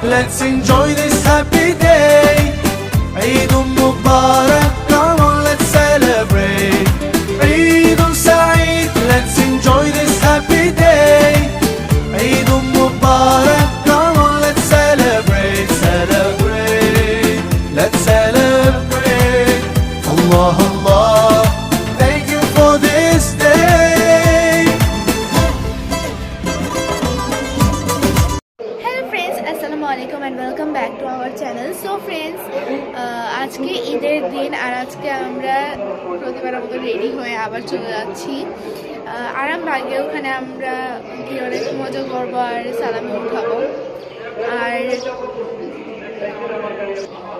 Let's enjoy this happy day. Eid Mubarak, come on, let's celebrate. Eid Saeed, let's enjoy this happy day. Eid Mubarak, come on, let's celebrate, celebrate. Let's celebrate. Allah, Allah, thank you for this day. Hello friends, Assalamu alaikum and welcome back to our channel. So friends, আজকে ঈদের দিন আর আজকে আমরা প্রতিবার মতো ready হয়ে আবার চলে যাচ্ছি আরামবাগে। ওখানে আমরা গিয়ে অনেক মজা করবো আর সালামি উঠাবো।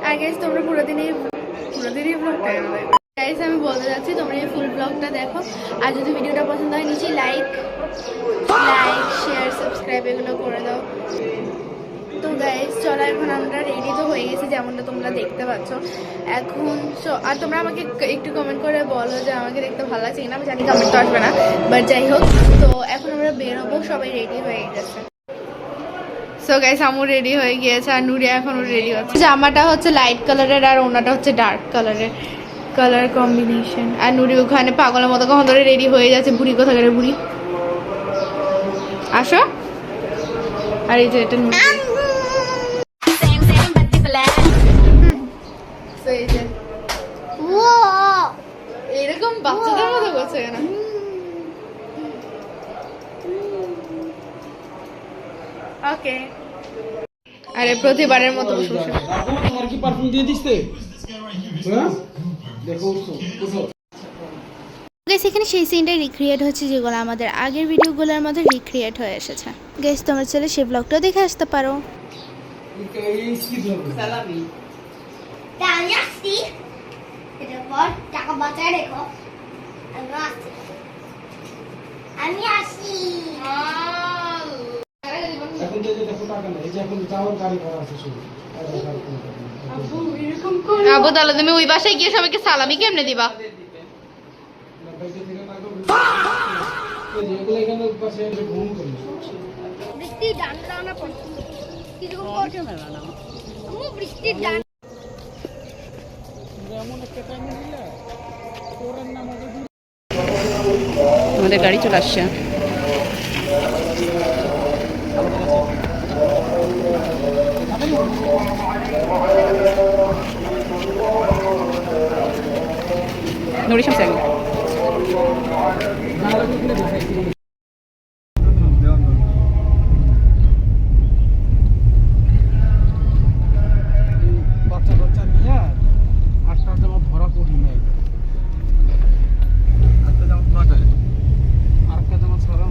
আর গাইস তোমরা পুরোদিনই ব্লগটা গাইস আমি বলতে যাচ্ছি, তোমরা এই ফুল ব্লগটা দেখো। আর যদি ভিডিওটা পছন্দ হয় নিচে লাইক শেয়ার সাবস্ক্রাইব এগুলো করে দাও। তো গাইস চলো, এখন আমরা রেডি তো হয়ে গেছি যেমনটা তোমরা দেখতে পাচ্ছ এখন। আর তোমরা আমাকে একটু কমেন্ট করে বলো যে আমাকে দেখতে ভালো লাগছে কিনা। আমি জানি কমেন্ট তো আসবে না, বাট যাই হোক। তো এখন আমরা বেরোবো, সবাই রেডি হয়ে গেছে। সো গাইস আমু রেডি হয়ে গিয়েছে আর নুরি এখনও রেডি হচ্ছে। জামাটা হচ্ছে লাইট কালারের আর ওনাটা হচ্ছে ডার্ক কালারের, কালার কম্বিনেশন। আর নুরি ওখানে পাগলের মতো কখন ধরে রেডি হয়ে যাচ্ছে। বুড়ি কোথাকার বুড়ি, আসো। আর এই যে এটা নুরি, এরকম বাচ্চাদের মতো করছে কেন? ওকে, আরে প্রতিবারের মতো আর কি পারফিউম দিয়ে দিছে? হ্যাঁ দেখো গাইস এখানে সেই সিনটা রিক্রিয়েট হচ্ছে যেগুলো আমাদের আগের ভিডিওগুলোর মধ্যে রিক্রিয়েট হয়ে এসেছে। গাইস তোমরা চলে সেই ব্লগটাও দেখে আসতে পারো। সালামি আমি আসছি, এটা পর টাকা বাঁচায় রেখো। আমি আসি। এখন যে দেখো টাকা নেই, এই যে এখন যাওয়ার গাড়ি ভাড়া আছে শুধু। আবু তাহলে তুমি ওই বাসায় গিয়ে সবাইকে সালামি কেমনে দিবা? বৃষ্টি ডান্ডা পড়ছে, কিরকম করছে মেলা বৃষ্টির ডান। আমাদের গাড়ি চলে আসছে। নুরি শামস বাচ্চা নিয়ে আটটা জামা ভরা কঠিন নেই, আরেকটা জামা ছড়া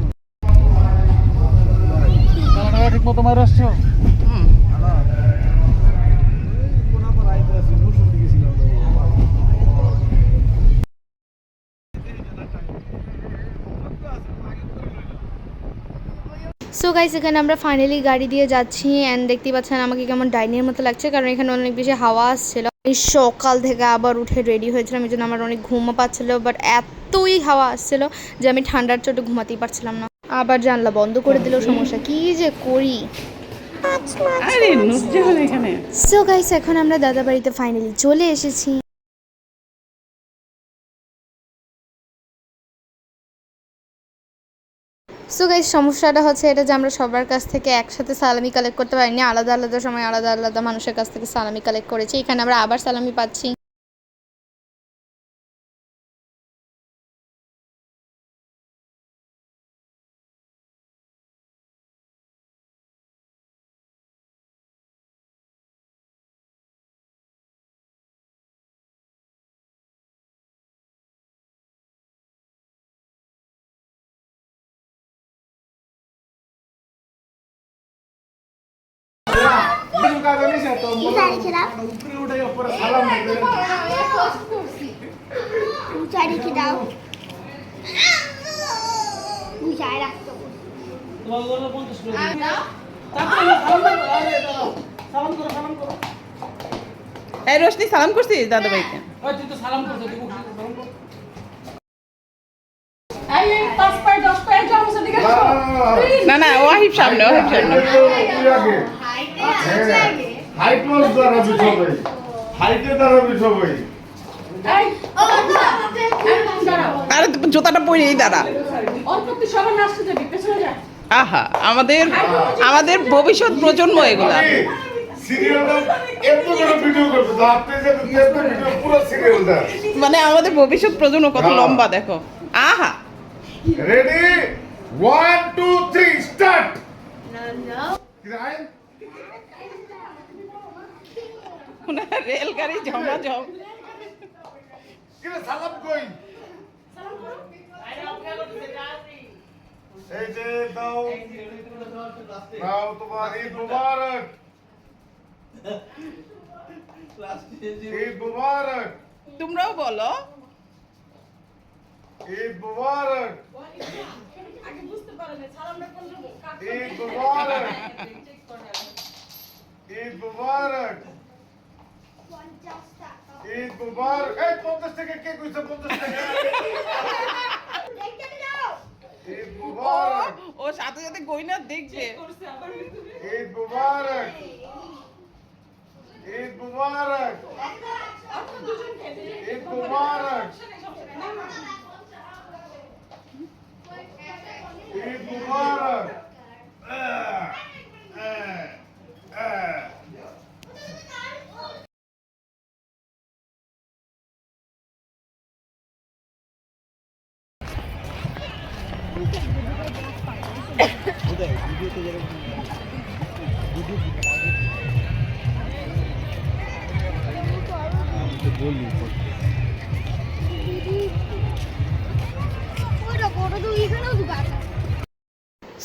ঠিক মতো মার আসছো। সো গাইস এখানে আমরা ফাইনালি গাড়ি দিয়ে যাচ্ছি অ্যান্ড দেখতে পাচ্ছেন আমাকে কেমন ডাইনির মতো লাগছে, কারণ এখানে অনেক বেশি হাওয়া আসছিল। এই সকাল থেকে আবার উঠে রেডি হয়েছিলাম, এই জন্য আমার অনেক ঘুমও পাচ্ছিল, বাট এতই হাওয়া আসছিল যে আমি ঠান্ডার চোটে ঘুমাতেই পারছিলাম না। আবার জানলা বন্ধ করে দিলেও সমস্যা, কি যে করি। আরে নুরজাহান এখানে। সো গাইস এখন আমরা দাদা বাড়িতে ফাইনালি চলে এসেছি। সো গাইস সমস্যাটা হচ্ছে এটা যে আমরা সবার কাছ থেকে একসাথে সালামি কালেক্ট করতে পারিনি, আলাদা আলাদা সময় আলাদা আলাদা মানুষের কাছ থেকে সালামি কালেক্ট করেছি। এখানে আমরা আবার সালামি পাচ্ছি। রেখে দাও, গুছায় রাখতে। এই রোশনি সালাম করছিস দাদা ভাইকে? তুই তো সালাম করছিস, তুই সালাম কর। না না ওয়াহিব সামনে হাইট মানুষ দাঁড়াবি সবাই, হাইটে দাঁড়াবি সবাই। আরে জুতাটা পরেই দাঁড়া। আহা, আমাদের আমাদের ভবিষ্যৎ প্রজন্ম এগুলা। সিরিয়ালটা এত বড় ভিডিও করবে তো আপনি যে এত ভিডিও পুরো সিরিয়ালটা। মানে আমাদের ভবিষ্যৎ প্রজন্ম কত লম্বা দেখো। আহা, রেডি 1 2 3 স্টার্ট। রেলগাড়ি ঝমাঝম। সালাম কই? এই যে দাও দাও, তোমার ঈদ মুবারক, ঈদ মুবারক, তোমরাও বলো ঈদ মুবারক, ঈদ মুবারক, ঈদ মুবারক, ঈদ মুবারক। এই 50 টাকা কে কইছে? 50 টাকা। ঈদ মুবারক, ও সাথে সাথে গয়না দেখবে। ঈদ মুবারক, ঈদ মুবারক, ঈদ মুবারক, ঈদ মুবারক।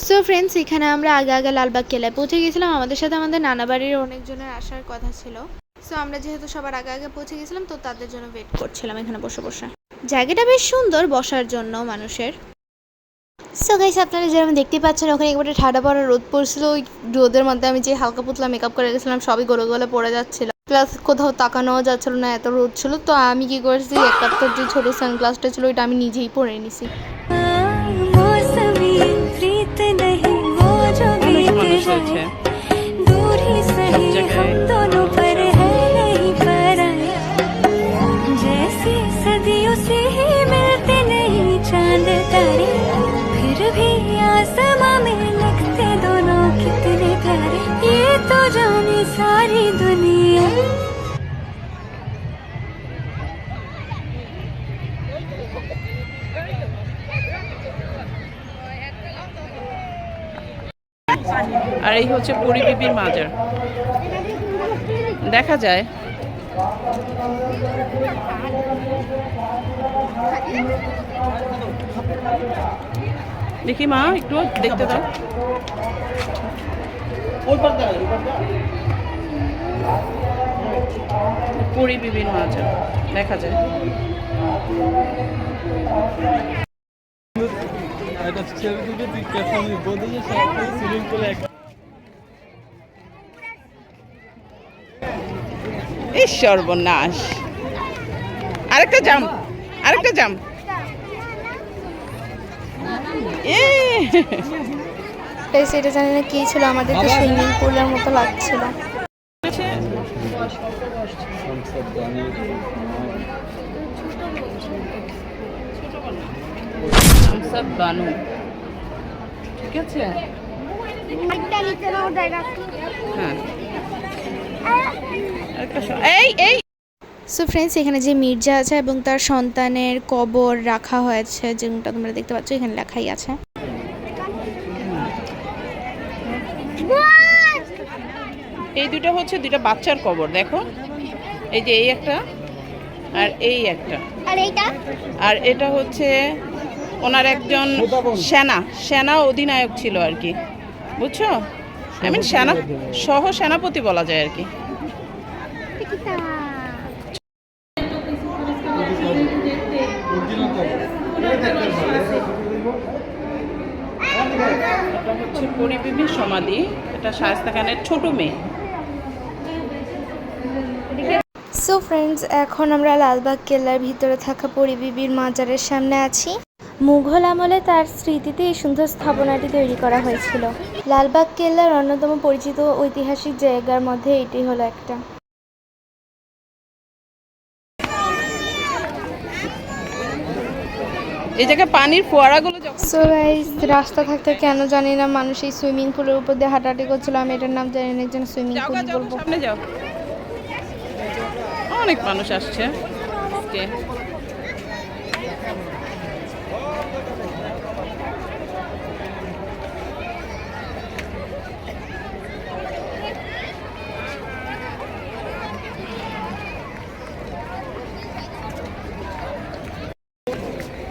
সো ফ্রেন্ডস, এখানে আমরা আগে আগে লালবাগ কেল্লায় পৌঁছে গেছিলাম। আমাদের সাথে আমাদের নানা বাড়ির অনেকজনের আসার কথা ছিল। সো আমরা যেহেতু সবার আগে আগে পৌঁছে গেছিলাম, তো তাদের জন্য ওয়েট করছিলাম এখানে বসে বসে। জায়গাটা বেশ সুন্দর বসার জন্য মানুষের। সো গাইস, আপনারা যেরকম দেখতে পাচ্ছেন, ওখানে একবারে ঠাডা পড়া রোদ পড়ছিল। ওই রোদের মধ্যে আমি যে হালকা পুতলা মেকআপ করে গেছিলাম সবই গলে গলে পড়ে যাচ্ছিল, প্লাস কোথাও তাকানোও যাচ্ছিল না, এত রোদ ছিল। তো আমি কি করেছি, একটা যে ছোটো সানগ্লাসটা ছিল ওইটা আমি নিজেই পরে নিছি। सारी दुनिया আর এই হচ্ছে পুরী বিবির মাজার, দেখা যায়। দেখি মা, একটু দেখতে দাও। পুরী বিবির মাজার দেখা যায়। এই সর্বনাশ, আরেকটা জাম, আরেকটা জাম। সেটা জানি না কি ছিল, আমাদের তো সুইমিং পুলের মতো লাগছিল। বানু, ঠিক আছে। সো ফ্রেন্ডস, এখানে যে মির্জা আছে এবং তার সন্তানের কবর রাখা হয়েছে, যেটা তোমরা দেখতে পাচ্ছ এখানে লেখাই আছে। এই দুটো হচ্ছে দুটো বাচ্চার কবর, দেখো। এই যে এই একটা আর এই একটা, আর এটা হচ্ছে ওনার একজন সেনা অধিনায়ক ছিল আর কি, বুঝছো? আই মিন সেনা সহ সেনাপতি বলা যায় আর কি। এটা হচ্ছে পুরী বিবির সমাধি, এটা শায়েস্তা খানের ছোট মেয়ে। সো ফ্রেন্ডস, এখন আমরা লালবাগ কেল্লার ভিতরে থাকা পুরী বিবির মাজারের সামনে আছি। মুঘল আমলে তার স্মৃতিতে এই সুন্দর স্থাপনাটি তৈরি করা হয়েছিল। লালবাগ কেল্লার অন্যতম পরিচিত ঐতিহাসিক জায়গার মধ্যে এটি হলো একটা। এই জায়গায় পানির ফোয়ারাগুলো যখন সো গাইস, রাস্তা থাকতে কেন জানি না মানুষ এই সুইমিং পুলের উপর দিয়ে হাঁটাহাঁটি করছিল। আমি এটার নাম জানি না, একজন সুইমিং যাও পুল গা, যাও বলবো। সামনে যাও, অনেক মানুষ আসছে আজকে।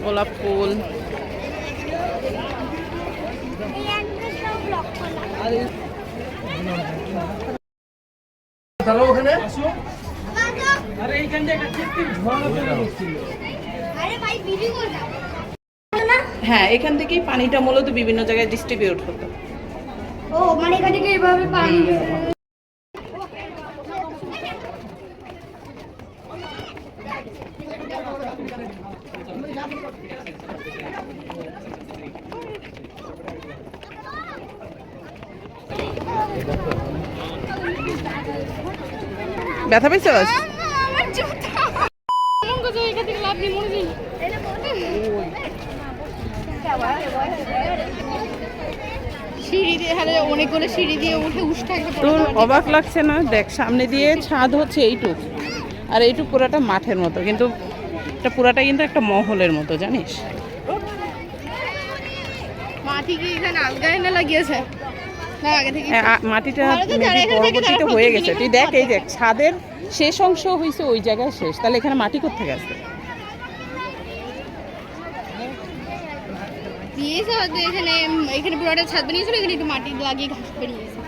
গোলাপ ফুল, আরে এইখান থেকে একটা কৃত্রিম ঝর্ণা তৈরি হচ্ছিল। আরে ভাই ভিডিও কর না। হ্যাঁ এখান থেকেই পানিটা মূলত বিভিন্ন জায়গায় ডিস্ট্রিবিউট হতো। ও মানে এখান থেকে এভাবে পানি ব্যথা পাইছস? আমার জুতা মন কত এখান থেকে লাভ নেই মনে নেই। সিঁড়ি দিয়ে অনেকগুলো সিঁড়ি দিয়ে উঠে উঠতে একটা তোর অবাক লাগছে না? দেখ সামনে দিয়ে ছাদ হচ্ছে এইটুক, আর এইটুক পুরাটা মাঠের মতো, কিন্তু এটা পুরাটা কিন্তু একটা মহলের মতো, জানিস? মাটি কি এখানে আলগায় না লাগিয়েছে না আগে থেকে? মাটিটা ভালো তো যারা এখানে থাকে পরবর্তীতে তারা হয়ে প্রতিদিনই গেছে। তুই দেখ এই দেখ ছাদের শেষ অংশ হয়েছে ওই জায়গায় শেষ, তাহলে এখানে মাটি কোথায় আসবে? দিয়েছে হয়তো এখানে, এখানে পুরোটা ছাদ বানিয়েছিল, এখানে একটু মাটি লাগিয়ে ঘাস বানিয়েছে।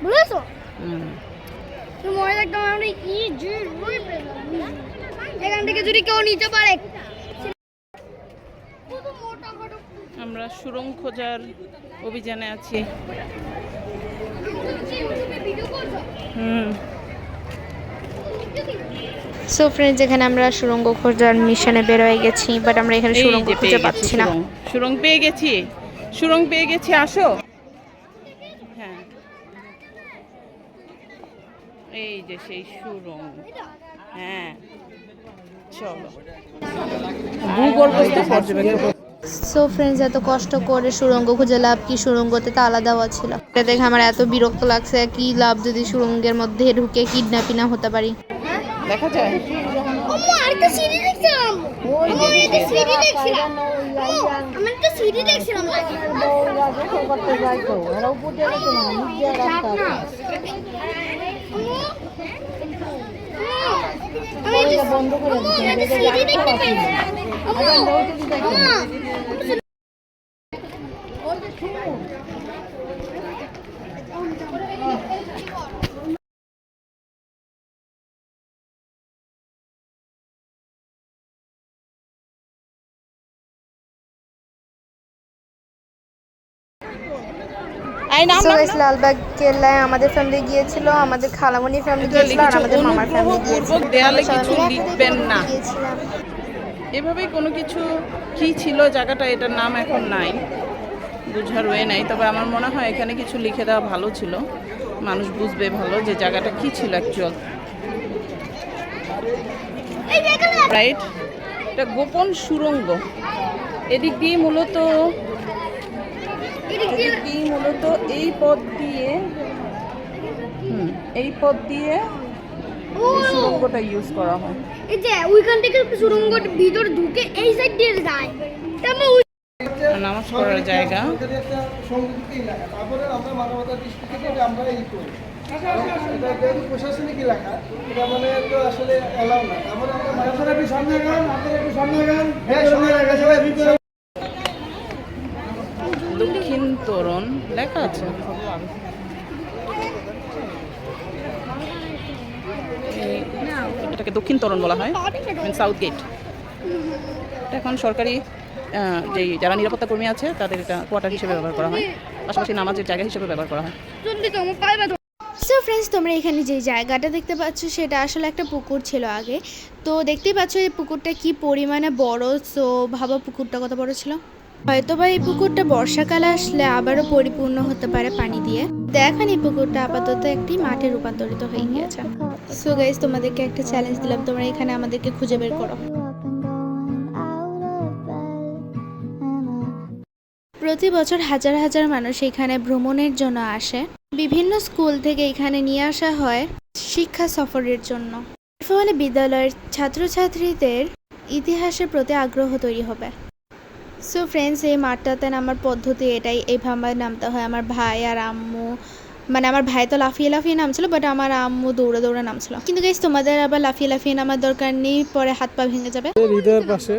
বুঝেছো হুম। তুমি মনে রাখতাম আমরা কি যে রুই পেলাম এখান থেকে যদি কেউ নিতে পারে। কত মোটা খাটো আমরা সুড়ঙ্গ খোঁজার অভিযানে আছি। ভিডিও করছো। হুম। সো ফ্রেন্ডস, এখানে আমরা সুড়ঙ্গ খোঁজার মিশনে বের হয়ে গেছি, বাট আমরা এখানে এই সুড়ঙ্গ যে খুঁজে পেয়ে গেছি পাচ্ছি না। সুড়ঙ্গ পেয়ে গেছি, সুড়ঙ্গ পেয়ে গেছি, আসো। হ্যাঁ এই যে সেই সুড়ঙ্গ, হ্যাঁ চলো ভূগর্ভস্থ পর্যবেক্ষণ। সো ফ্রেন্ডস, এত কষ্ট করে সুড়ঙ্গ খুঁজে লাভ কি? সুড়ঙ্গতে তালা দেওয়া ছিল। এটা দেখে আমার এত বিরক্ত লাগছে, কি লাভ যদি সুড়ঙ্গের মধ্যে ঢুকে কিডন্যাপই না হতে পারি। দেখা যায় আম্মু আরেকটা সিঁড়ি দেখছিলাম। আম্মু একটা সিঁড়ি দেখছিলাম। আমি একটা সিঁড়ি দেখছিলাম নাকি? আমি বন্ধ করে দিচ্ছি। সিঁড়ি দেখতে পেয়েছি। সো গাইস, লালবাগ কেল্লায় আমাদের ফ্যামিলি গিয়েছিল, আমাদের খালামণির ফ্যামিলি গিয়েছিল, আর আমাদের মামার ফ্যামিলি গিয়েছিল। দেয়ালে সবাই কিছু মিলে লিখবেন না, গিয়েছিলাম। এভাবেই কোনো কিছু কি ছিল জায়গাটা, এটার নাম এখন নাই, বুঝার ওয়ে নাই। তবে আমার মনে হয় এখানে কিছু লিখে দেওয়া ভালো ছিল, মানুষ বুঝবে ভালো যে জায়গাটা কি ছিল অ্যাকচুয়াল, রাইট? এটা গোপন সুড়ঙ্গ। এদিক দিয়ে মূলত এই পথ দিয়ে এই পথ দিয়ে এই সুড়ঙ্গটা ইউজ করা হয়। এই যে ওইখান থেকে সুড়ঙ্গের ভিতর ঢুকে এই সাইড দিয়ে যায়। তারপর নামাজ পড়ার জায়গা। একটা সংরক্ষিত এলাকা, তারপরে আমরা মানবতা দৃষ্টি থেকে আমরা এই করি। এটা যেহেতু প্রশাসনিক এলাকা, এটা মানে তো আসলে এলাও না। তারপরে আমরা মানুষের একটু সামনে গান, আপনারা একটু সামনে গান, হ্যাঁ সামনে গান, সবাই ভিতরে। দক্ষিণ তোরণ লেখা আছে। এটাকে দক্ষিণ তোরণ বলা হয়, সাউথ গেট। এটা এখন সরকারি যে যারা নিরাপত্তা কর্মী আছে তাদের এটা কোয়ার্টার হিসেবে ব্যবহার করা হয়, পাশাপাশি নামাজের জায়গা হিসেবে ব্যবহার করা হয়। জলদি তো আমার পায়ে ব্যথা। সো ফ্রেন্ডস, তোমরা এখানে যে জায়গাটা দেখতে পাচ্ছ সেটা আসলে একটা পুকুর ছিল আগে। তো দেখতেই পাচ্ছ এই পুকুরটা কি পরিমাণে বড়। সো ভাবো পুকুরটা কত বড় ছিল। হয়তোবা এই পুকুরটা বর্ষাকালে আসলে আবারও পরিপূর্ণ হতে পারে পানি দিয়ে। দেখেন এই পুকুরটা আপাতত একটি মাঠে রূপান্তরিত হয়ে গিয়েছে। সো গাইস, তোমাদেরকে একটা চ্যালেঞ্জ দিলাম, তোমরা এখানে আমাদেরকে খুঁজে বের করো। প্রতি বছর হাজার হাজার মানুষ এখানে ভ্রমণের জন্য আসে। বিভিন্ন স্কুল থেকে এখানে নিয়ে আসা হয় শিক্ষা সফরের জন্য। এর ফলে বিদ্যালয়ের ছাত্রছাত্রীদের ইতিহাসের প্রতি আগ্রহ তৈরি হবে। সো ফ্রেন্ডস, এই মাঠটাতে নামার পদ্ধতি এটাই, এইভাবে নামতে হয়। আমার ভাই আর আম্মু, মানে আমার ভাই তো লাফিয়ে লাফিয়ে নামছিল, বাট আমার আম্মু দৌড়ে দৌড়ে নামছিল। কিন্তু গাইস, তোমাদের আবার লাফিয়ে লাফিয়ে নামার দরকার নেই, পরে হাত পা ভেঙে যাবে। হৃদয়ের পাশে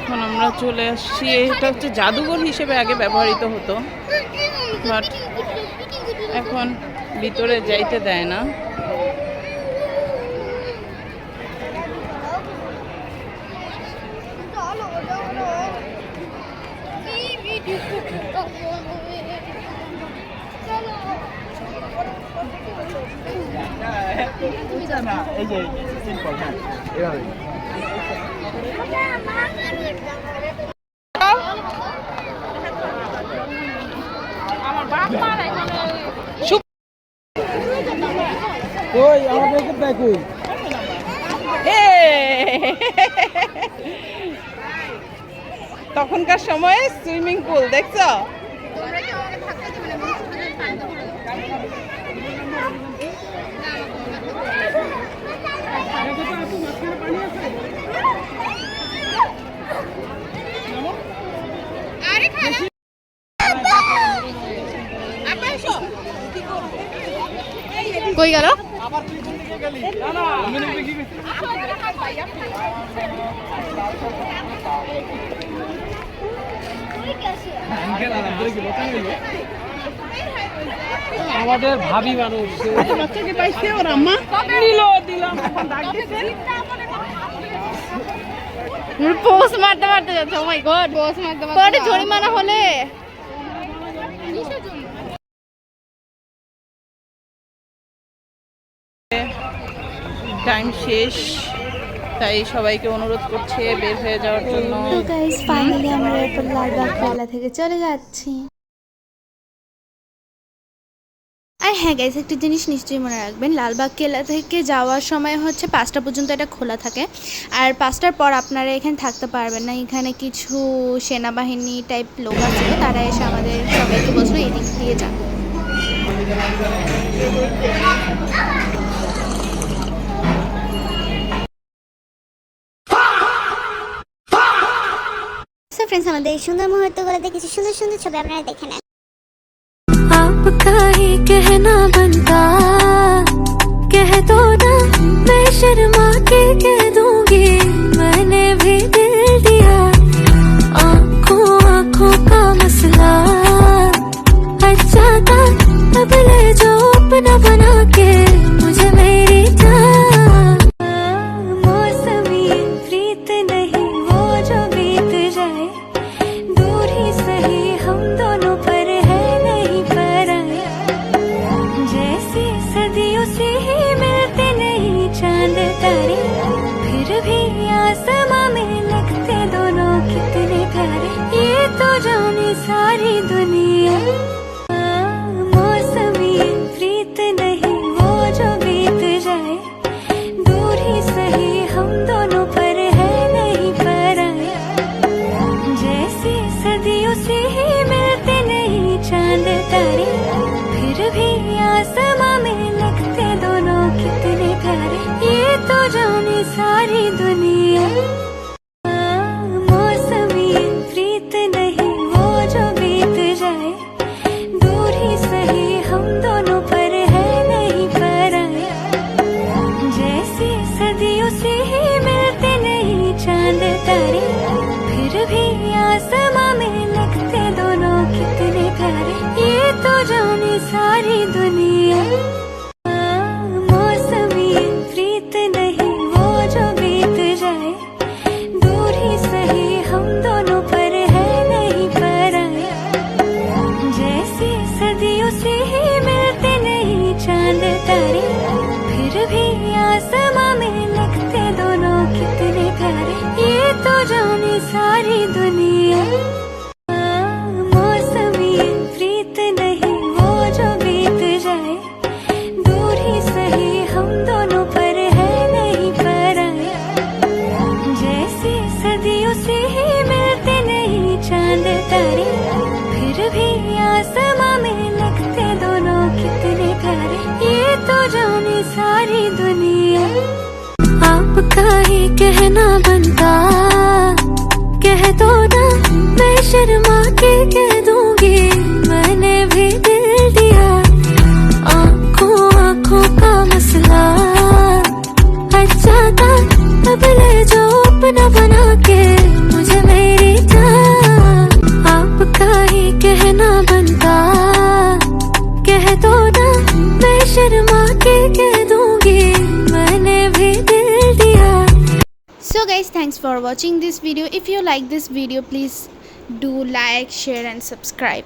এখন আমরা চলে আসছি, এটা হচ্ছে জাদুঘর হিসেবে আগে ব্যবহৃত হতো, বাট এখন ভিতরে যাইতে দেয় না। ওই আমাদেরকে দেখুন, তখনকার সময়ে সুইমিং পুল দেখছো? কই গেল? আমাদের ভাবি মানুষ বাচ্চাকে পাইছে ওর আম্মা দিলাম পোস্ট মারতে মারতে যাচ্ছে। ও মাই গড, পোস্ট মারতে মারতে পরে জরিমানা হলে টাইম শেষ, তাই সবাইকে অনুরোধ করছে বের হয়ে যাওয়ার জন্য। তো গাইস, ফাইনালি আমরা এরপর লালবাগ কেল্লা থেকে চলে যাচ্ছি। আর হ্যাঁ গাইস, একটা জিনিস নিশ্চয়ই মনে রাখবেন, লালবাগ কেল্লা থেকে যাওয়ার সময় হচ্ছে 5টা পর্যন্ত এটা খোলা থাকে। আর 5টার পর আপনারা এখানে থাকতে পারবেন না। এখানে কিছু সেনাবাহিনী টাইপ লোক আছে, তারা এসে আমাদের সবাইকে বসলো এদিক দিয়ে যান। ফ্রেন্ডস, আমাদের এই সুন্দর মুহূর্তগুলোতে কিছু সুন্দর সুন্দর ছবি আপনারা দেখে নেন। आपका ही कहना बनता, कह दो ना, मैं शर्मा के कह दूंगी, मैंने भी दिल दिया। आँखों आँखों का मसला अच्छा था, अब ले जाओ अपना बना के मुझे मेरी जान। मौसमी प्रीत नहीं वो जो बीत जाए, दूर ही सही हम दोनों पर है नहीं पराए। जैसे सदियों से ही मिलते नहीं चांद तारे, फिर भी आसमां में लगते दोनों कितने प्यारे। ये तो जाने सारी दुनिया, मौसमी सारी दुनिया मौसमी प्रीत नहीं वो जो बीत जाए दूर ही सही हम दोनों पर है नहीं पराए जैसी सदियों से ही मिलते नहीं चांद तारे फिर भी आसमां में लगते दोनों कितने प्यारे ये तो जाने सारी दुनिया मौसमी प्रीत नहीं वो जो बीत जाए दूर ही सही हम दोनों पर है नहीं पराए जैसी सदियों से ही मिलते नहीं चांद तारे फिर भी आसमां में लगते दोनों कितने प्यारे ये तो जाने सारी दुनिया मौसमी प्रीत नहीं वो जो बीत जाए दूर ही सही हम दोनों पर है नहीं पराए जैसी सदियों से ही मिलते नहीं चांद तारे फिर भी आसमां में लगते दोनों कितने प्यारे ये तो जाने सारी दुनिया आपका ही कहना बनता कह दो ना मैं शर्मा के कह दूंगी मैंने भी दिल दिया आंखों आंखों का मसला अच्छा था अब ले जाओ अपना बना के मुझे मेरी जान आपका ही कहना बनता कह दो ना मैं शर्मा के कह दूंगी मैंने भी दिल दिया So guys, thanks for watching this video. If you like this video, please do like, share and subscribe.